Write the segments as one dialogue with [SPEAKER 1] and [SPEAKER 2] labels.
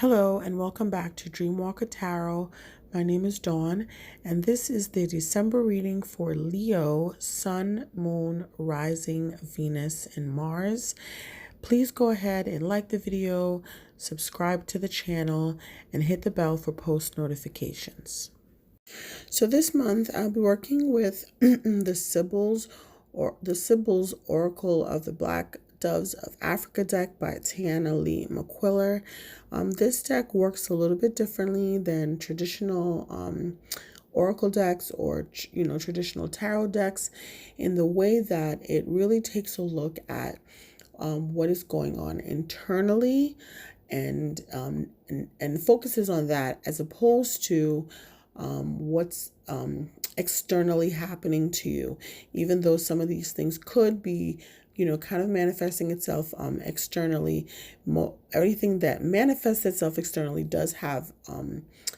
[SPEAKER 1] Hello and welcome back to Dreamwalker Tarot. My name is Dawn and this is the December reading for Leo, Sun, Moon, Rising, Venus, and Mars. Please go ahead and like the video, subscribe to the channel, and hit the bell for post notifications. So this month I'll be working with the Sibyl's Oracle of the Black Doves of Africa deck by Tana Lee McQuiller. This deck works a little bit differently than traditional oracle decks or traditional tarot decks in the way that it really takes a look at what is going on internally and focuses on that as opposed to what's externally happening to you, even though some of these things could be, kind of manifesting itself externally. Everything that manifests itself externally does have,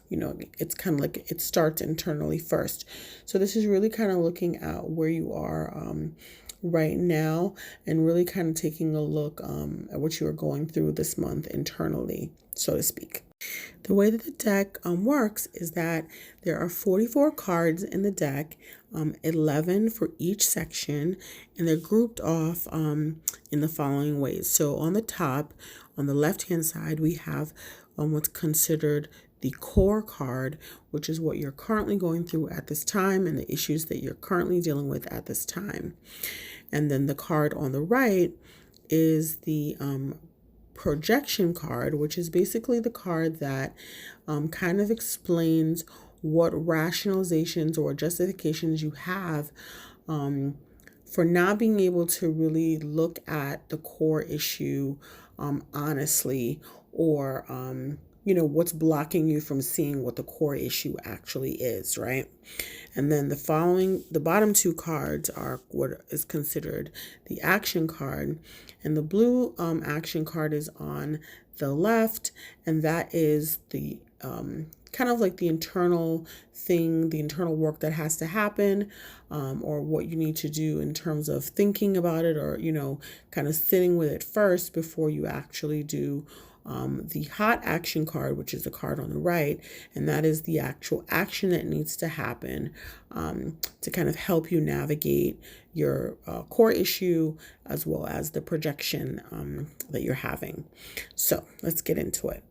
[SPEAKER 1] it's kind of like it starts internally first. So this is really kind of looking at where you are right now and really kind of taking a look at what you are going through this month internally, so to speak. The way that the deck works is that there are 44 cards in the deck, 11 for each section, and they're grouped off in the following ways. So on the top, on the left-hand side, we have what's considered the core card, which is what you're currently going through at this time and the issues that you're currently dealing with at this time. And then the card on the right is the projection card, which is basically the card that kind of explains what rationalizations or justifications you have for not being able to really look at the core issue honestly, or what's blocking you from seeing what the core issue actually is, right? And then the bottom two cards are what is considered the action card, and the blue action card is on the left, and that is the kind of like the internal thing, the internal work that has to happen, or what you need to do in terms of thinking about it, or kind of sitting with it first before you actually do the hot action card, which is the card on the right, and that is the actual action that needs to happen to kind of help you navigate your core issue as well as the projection that you're having. So let's get into it.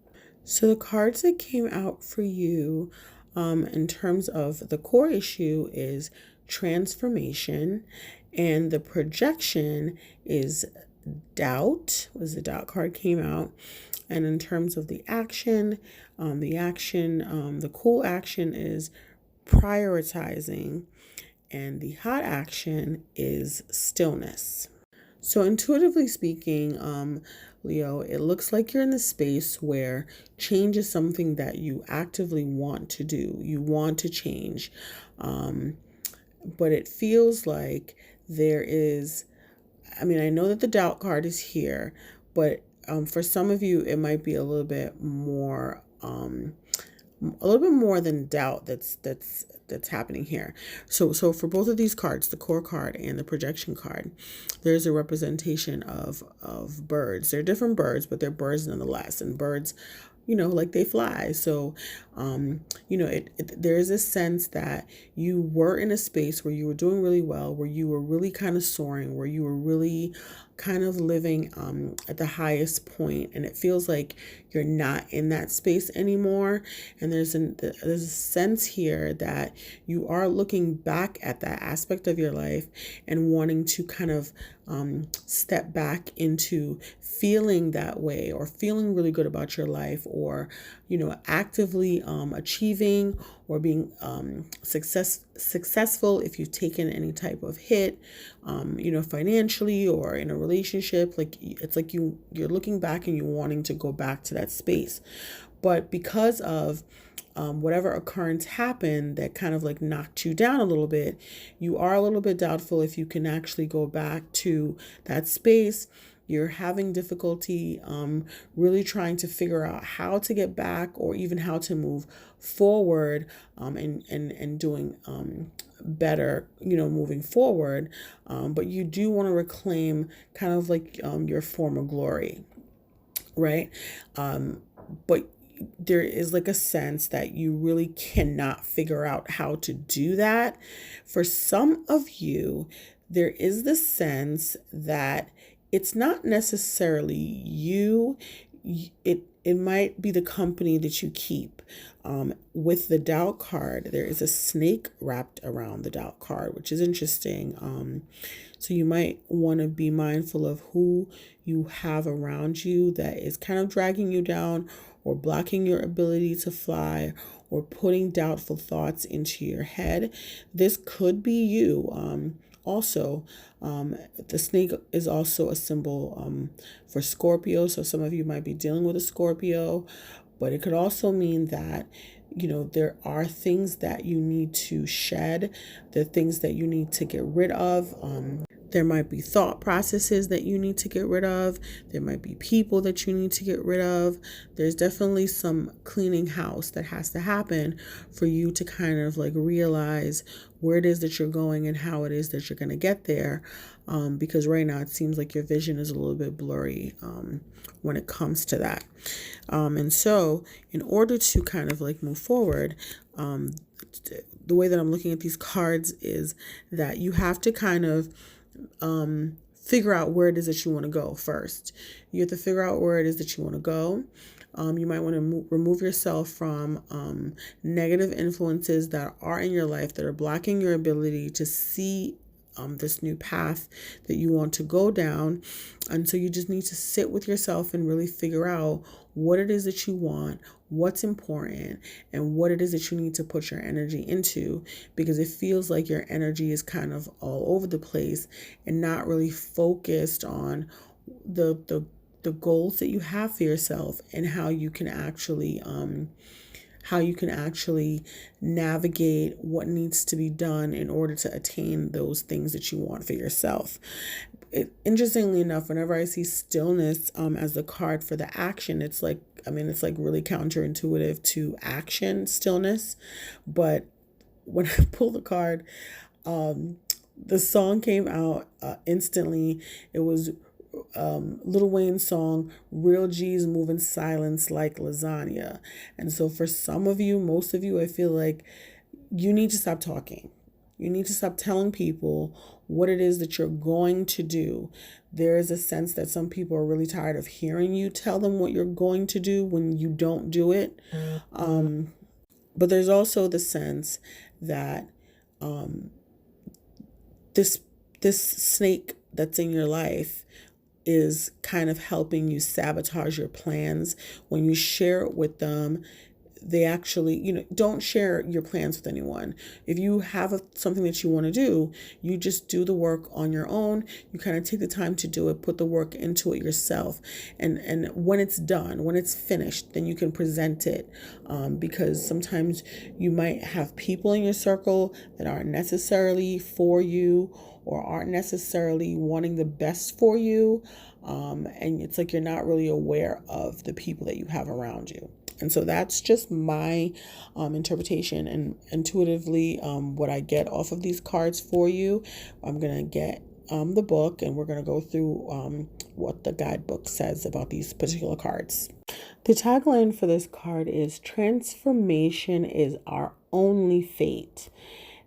[SPEAKER 1] So the cards that came out for you in terms of the core issue is transformation, and the projection is doubt, was the doubt card came out. And in terms of the action, the cool action is prioritizing, and the hot action is stillness. So intuitively speaking, Leo, it looks like you're in the space where change is something that you actively want to do. You want to change, but it feels like there is, I know that the doubt card is here, but for some of you, it might be a little bit more than doubt that's happening here. So for both of these cards, the core card and the projection card, there's a representation of birds. They're different birds, but they're birds nonetheless, and birds, like they fly. So, there is a sense that you were in a space where you were doing really well, where you were really kind of soaring, where you were really kind of living at the highest point, and it feels like you're not in that space anymore. And there's a sense here that you are looking back at that aspect of your life and wanting to kind of step back into feeling that way, or feeling really good about your life, or actively achieving or being successful if you've taken any type of hit, financially or in a relationship. Like it's like you're looking back and you're wanting to go back to that space, but because of whatever occurrence happened that kind of like knocked you down a little bit, you are a little bit doubtful if you can actually go back to that space. You're having difficulty really trying to figure out how to get back, or even how to move forward and doing better, moving forward. But you do want to reclaim kind of like your former glory, right? But there is like a sense that you really cannot figure out how to do that. For some of you, there is the sense that it's not necessarily you. It might be the company that you keep. With the doubt card, there is a snake wrapped around the doubt card, which is interesting. So you might want to be mindful of who you have around you that is kind of dragging you down or blocking your ability to fly or putting doubtful thoughts into your head. This could be you. Also, the snake is also a symbol for Scorpio. So some of you might be dealing with a Scorpio, but it could also mean that, there are things that you need to shed, the things that you need to get rid of. There might be thought processes that you need to get rid of. There might be people that you need to get rid of. There's definitely some cleaning house that has to happen for you to kind of like realize where it is that you're going and how it is that you're going to get there. Because right now it seems like your vision is a little bit blurry when it comes to that. And so in order to kind of like move forward, the way that I'm looking at these cards is that you have to kind of figure out where it is that you want to go first. You have to figure out where it is that you want to go. You might want to remove yourself from negative influences that are in your life that are blocking your ability to see this new path that you want to go down. And so you just need to sit with yourself and really figure out what it is that you want, what's important, and what it is that you need to put your energy into, because it feels like your energy is kind of all over the place and not really focused on the goals that you have for yourself and how you can actually navigate what needs to be done in order to attain those things that you want for yourself. Interestingly enough, whenever I see stillness as the card for the action, it's like really counterintuitive to action, stillness. But when I pull the card, the song came out instantly. It was Lil Wayne's song, Real G's Move in Silence Like Lasagna. And so for some of you, most of you, I feel like you need to stop talking. You need to stop telling people what it is that you're going to do. There is a sense that some people are really tired of hearing you tell them what you're going to do when you don't do it. But there's also the sense that this snake that's in your life is kind of helping you sabotage your plans. When you share it with them, they actually, don't share your plans with anyone. If you have something that you want to do, you just do the work on your own. You kind of take the time to do it, put the work into it yourself. And when it's done, when it's finished, then you can present it. Because sometimes you might have people in your circle that aren't necessarily for you or aren't necessarily wanting the best for you. And it's like you're not really aware of the people that you have around you. And so that's just my interpretation and intuitively what I get off of these cards for you. I'm going to get the book and we're going to go through what the guidebook says about these particular cards. The tagline for this card is "Transformation is our only fate."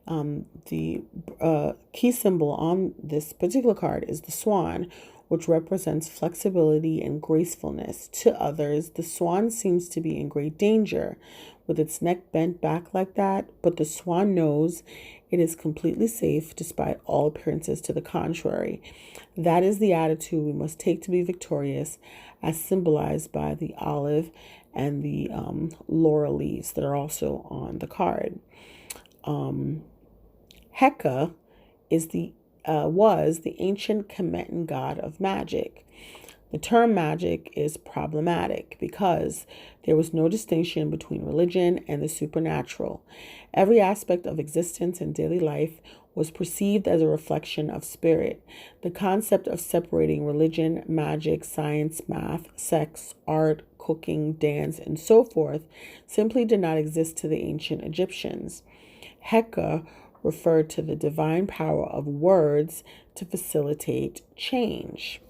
[SPEAKER 1] The key symbol on this particular card is the swan, which represents flexibility and gracefulness. To others, the swan seems to be in great danger with its neck bent back like that, but the swan knows it is completely safe despite all appearances to the contrary. That is the attitude we must take to be victorious, as symbolized by the olive and the laurel leaves that are also on the card. Heka was the ancient Kemetan god of magic. The term magic is problematic because there was no distinction between religion and the supernatural. Every aspect of existence and daily life was perceived as a reflection of spirit. The concept of separating religion, magic, science, math, sex, art, cooking, dance, and so forth simply did not exist to the ancient Egyptians. Heka referred to the divine power of words to facilitate change.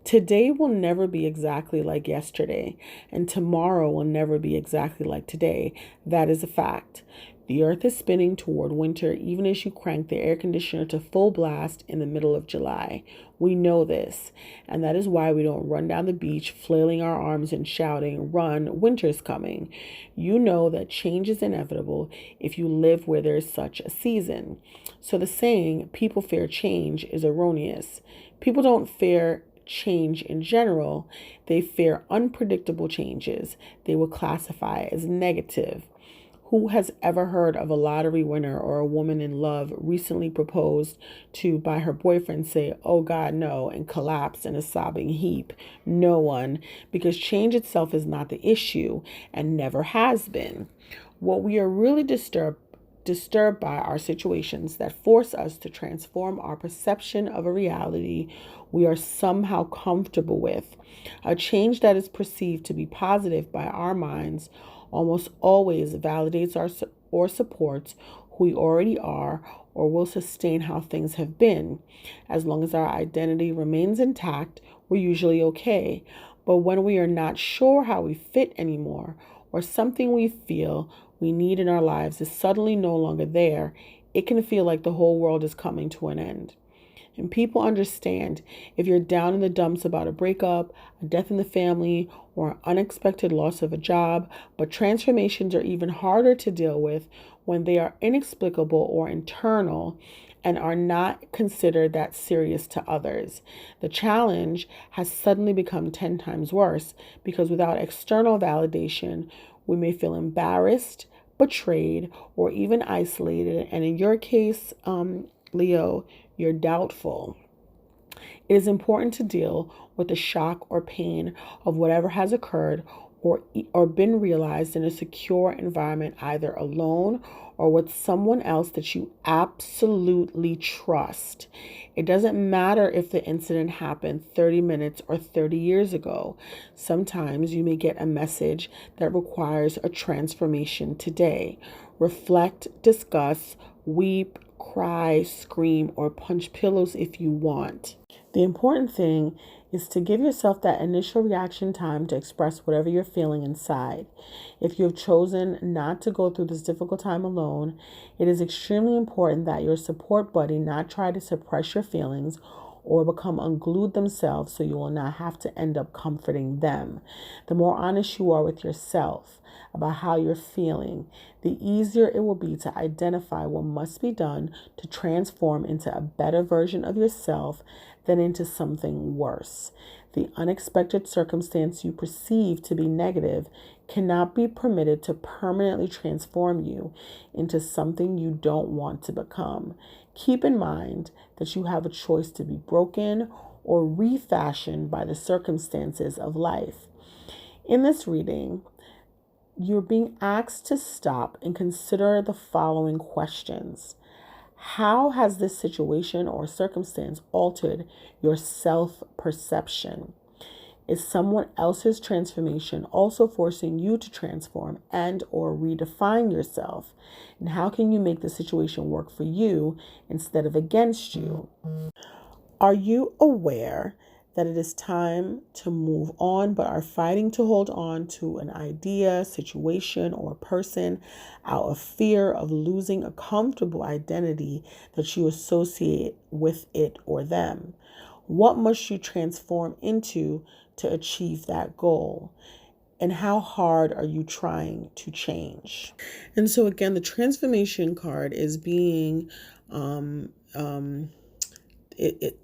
[SPEAKER 1] Today will never be exactly like yesterday, and tomorrow will never be exactly like today. That is a fact. The earth is spinning toward winter even as you crank the air conditioner to full blast in the middle of July. We know this, and that is why we don't run down the beach flailing our arms and shouting, "Run, winter's coming." You know that change is inevitable if you live where there is such a season. So the saying, "people fear change," is erroneous. People don't fear change in general, they fear unpredictable changes they will classify as negative. Who has ever heard of a lottery winner or a woman in love recently proposed to by her boyfriend say, "Oh God, no," and collapse in a sobbing heap? No one, because change itself is not the issue and never has been. What we are really disturbed by are situations that force us to transform our perception of a reality we are somehow comfortable with. A change that is perceived to be positive by our minds almost always validates or supports who we already are or will sustain how things have been. As long as our identity remains intact, we're usually okay. But when we are not sure how we fit anymore, or something we feel we need in our lives is suddenly no longer there, it can feel like the whole world is coming to an end. And people understand if you're down in the dumps about a breakup, a death in the family, or an unexpected loss of a job, but transformations are even harder to deal with when they are inexplicable or internal and are not considered that serious to others. The challenge has suddenly become 10 times worse because without external validation, we may feel embarrassed, betrayed, or even isolated. And in your case, Leo, you're doubtful. It is important to deal with the shock or pain of whatever has occurred or been realized in a secure environment, either alone or with someone else that you absolutely trust. It doesn't matter if the incident happened 30 minutes or 30 years ago. Sometimes you may get a message that requires a transformation today. Reflect, discuss, weep, cry, scream, or punch pillows if you want. The important thing is to give yourself that initial reaction time to express whatever you're feeling inside. If you have chosen not to go through this difficult time alone, it is extremely important that your support buddy not try to suppress your feelings or become unglued themselves so you will not have to end up comforting them. The more honest you are with yourself about how you're feeling, the easier it will be to identify what must be done to transform into a better version of yourself than into something worse. The unexpected circumstance you perceive to be negative cannot be permitted to permanently transform you into something you don't want to become. Keep in mind that you have a choice to be broken or refashioned by the circumstances of life. In this reading, you're being asked to stop and consider the following questions. How has this situation or circumstance altered your self-perception? Is someone else's transformation also forcing you to transform and or redefine yourself? And how can you make the situation work for you instead of against you? Are you aware that it is time to move on, but are fighting to hold on to an idea, situation, or person out of fear of losing a comfortable identity that you associate with it or them? What must you transform into to achieve that goal? And how hard are you trying to change? And so again, the transformation card is being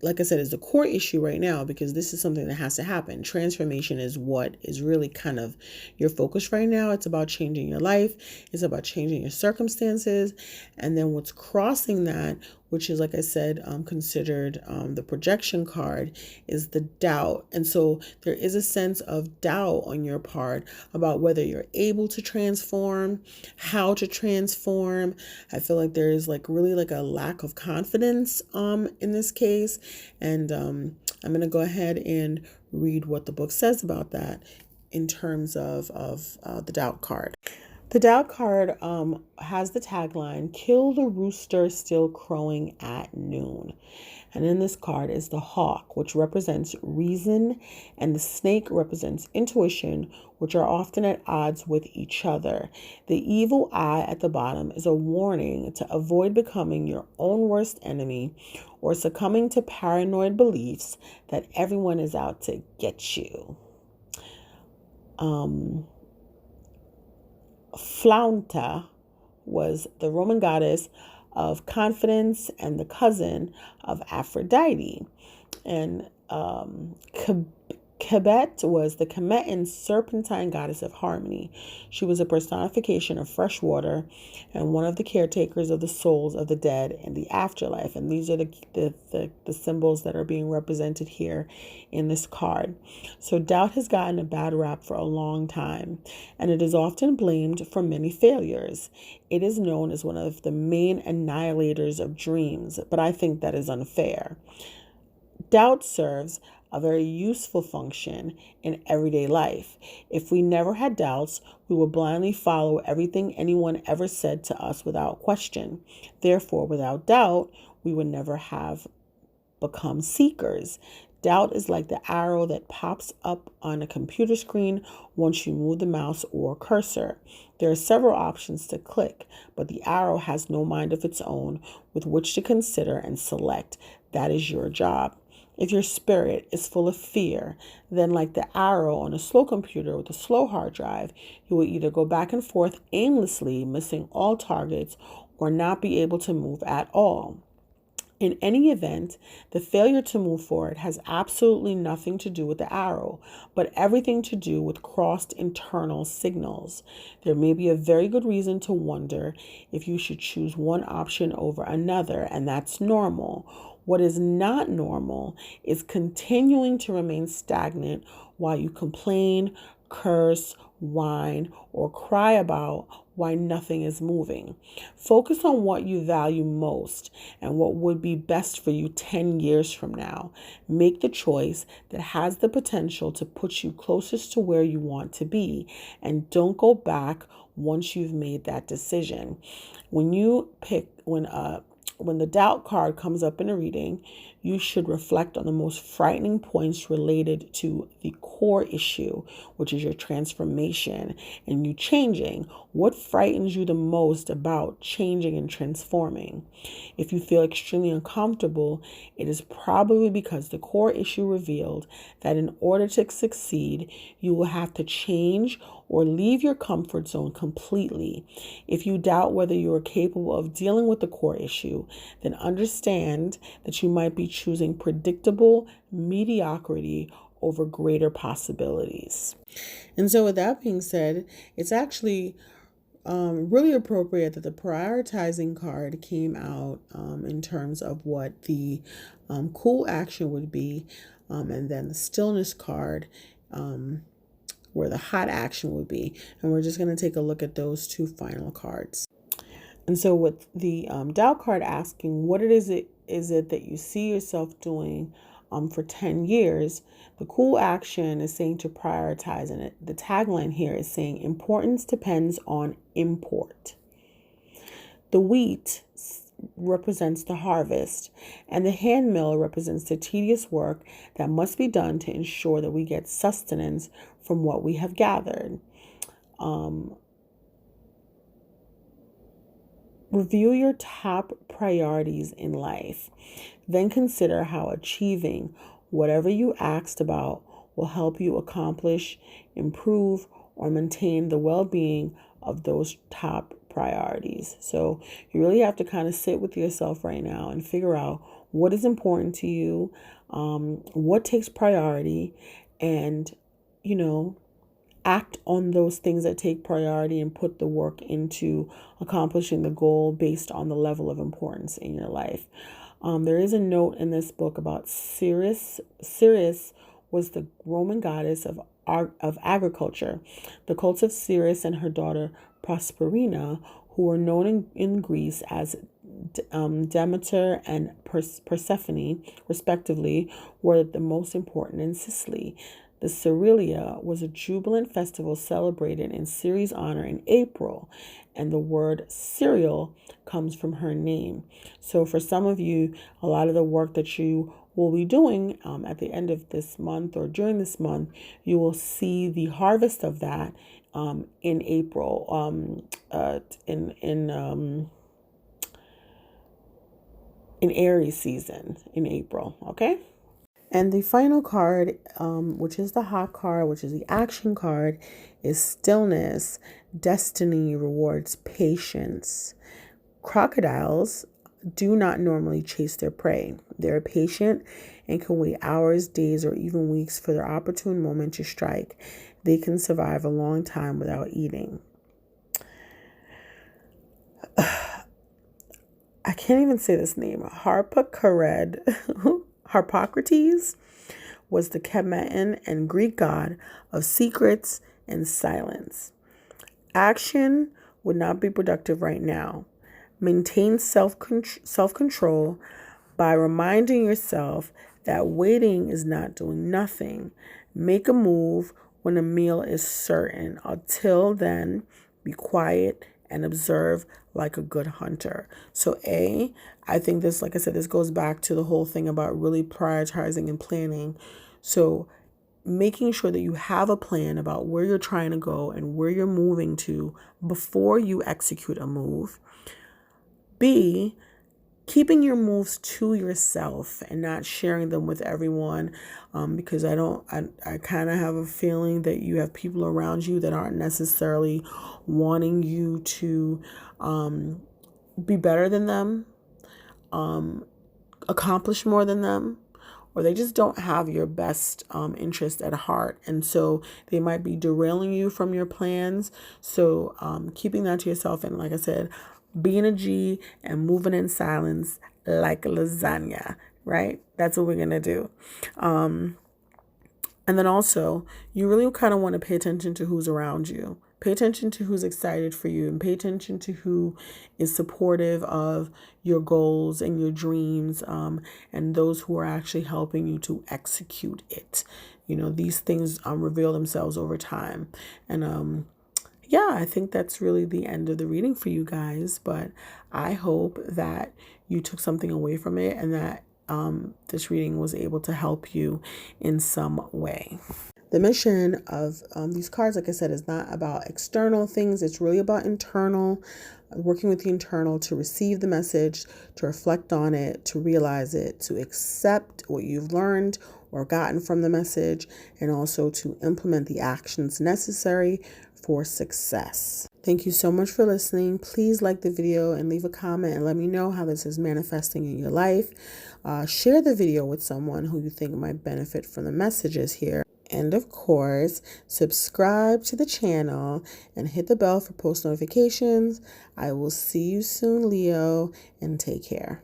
[SPEAKER 1] like I said, is the core issue right now because this is something that has to happen. Transformation is what is really kind of your focus right now. It's about changing your life. It's about changing your circumstances. And then what's crossing that, which is, like I said, considered the projection card, is the doubt. And so there is a sense of doubt on your part about whether you're able to transform, how to transform. I feel like there is really a lack of confidence in this case. And I'm going to go ahead and read what the book says about that in terms of the doubt card. The doubt card has the tagline, "Kill the rooster still crowing at noon." And in this card is the hawk, which represents reason, and the snake represents intuition, which are often at odds with each other. The evil eye at the bottom is a warning to avoid becoming your own worst enemy or succumbing to paranoid beliefs that everyone is out to get you. Flaunta was the Roman goddess of confidence and the cousin of Aphrodite. And Kebet was the Kemetan serpentine goddess of harmony. She was a personification of fresh water and one of the caretakers of the souls of the dead in the afterlife. And these are the symbols that are being represented here in this card. So doubt has gotten a bad rap for a long time, and it is often blamed for many failures. It is known as one of the main annihilators of dreams, but I think that is unfair. Doubt serves a very useful function in everyday life. If we never had doubts, we would blindly follow everything anyone ever said to us without question. Therefore, without doubt, we would never have become seekers. Doubt is like the arrow that pops up on a computer screen once you move the mouse or cursor. There are several options to click, but the arrow has no mind of its own with which to consider and select. That is your job. If your spirit is full of fear, then like the arrow on a slow computer with a slow hard drive, you will either go back and forth aimlessly, missing all targets, or not be able to move at all. In any event, the failure to move forward has absolutely nothing to do with the arrow, but everything to do with crossed internal signals. There may be a very good reason to wonder if you should choose one option over another, and that's normal. What is not normal is continuing to remain stagnant while you complain, curse, whine, or cry about why nothing is moving. Focus on what you value most and what would be best for you 10 years from now. Make the choice that has the potential to put you closest to where you want to be, and don't go back once you've made that decision. When the doubt card comes up in a reading, you should reflect on the most frightening points related to the core issue, which is your transformation and you changing. What frightens you the most about changing and transforming? If you feel extremely uncomfortable, it is probably because the core issue revealed that in order to succeed, you will have to change or leave your comfort zone completely. If you doubt whether you are capable of dealing with the core issue, then understand that you might be choosing predictable mediocrity over greater possibilities. And so with that being said, it's actually really appropriate that the prioritizing card came out in terms of what the cool action would be, and then the stillness card where the hot action would be. And we're just going to take a look at those two final cards. And so with the doubt card asking what is it that you see yourself doing for 10 years, the cool action is saying to prioritize. And the tagline here is saying importance depends on import. The wheat represents the harvest, and the hand mill represents the tedious work that must be done to ensure that we get sustenance from what we have gathered. Review your top priorities in life. Then consider how achieving whatever you asked about will help you accomplish, improve, or maintain the well-being of those top priorities. So you really have to kind of sit with yourself right now and figure out what is important to you, what takes priority, and, act on those things that take priority and put the work into accomplishing the goal based on the level of importance in your life. There is a note in this book about Ceres. Ceres was the Roman goddess of agriculture. The cults of Ceres and her daughter Proserpina, who were known in Greece as Demeter and Persephone, respectively, were the most important in Sicily. The Cerilia was a jubilant festival celebrated in Ceres' honor in April, and the word cereal comes from her name. So for some of you, a lot of the work that you will be doing at the end of this month or during this month, you will see the harvest of that in April, in Aries season in April. Okay. And the final card, which is the hot card, which is the action card, is stillness. Destiny rewards patience. Crocodiles do not normally chase their prey. They're patient and can wait hours, days, or even weeks for their opportune moment to strike. They can survive a long time without eating. I can't even say this name. Harpocrates was the Kemetan and Greek god of secrets and silence. Action would not be productive right now. Maintain self-control by reminding yourself that waiting is not doing nothing. Make a move when a meal is certain. Until then, be quiet and observe like a good hunter. So I think this, like I said, this goes back to the whole thing about really prioritizing and planning. So making sure that you have a plan about where you're trying to go and where you're moving to before you execute a move. B, keeping your moves to yourself and not sharing them with everyone, because I kind of have a feeling that you have people around you that aren't necessarily wanting you to be better than them, accomplish more than them, or they just don't have your best interest at heart. And so they might be derailing you from your plans. So keeping that to yourself. And like I said, being a G and moving in silence like lasagna, right? That's what we're going to do. And then also, you really kind of want to pay attention to who's around you. Pay attention to who's excited for you, and pay attention to who is supportive of your goals and your dreams, and those who are actually helping you to execute it. You know, these things reveal themselves over time. And yeah, I think that's really the end of the reading for you guys. But I hope that you took something away from it and that this reading was able to help you in some way. The mission of these cards, like I said, is not about external things. It's really about internal, working with the internal to receive the message, to reflect on it, to realize it, to accept what you've learned or gotten from the message, and also to implement the actions necessary for success. Thank you so much for listening. Please like the video and leave a comment and let me know how this is manifesting in your life. Share the video with someone who you think might benefit from the messages here. And of course, subscribe to the channel and hit the bell for post notifications. I will see you soon, Leo, and take care.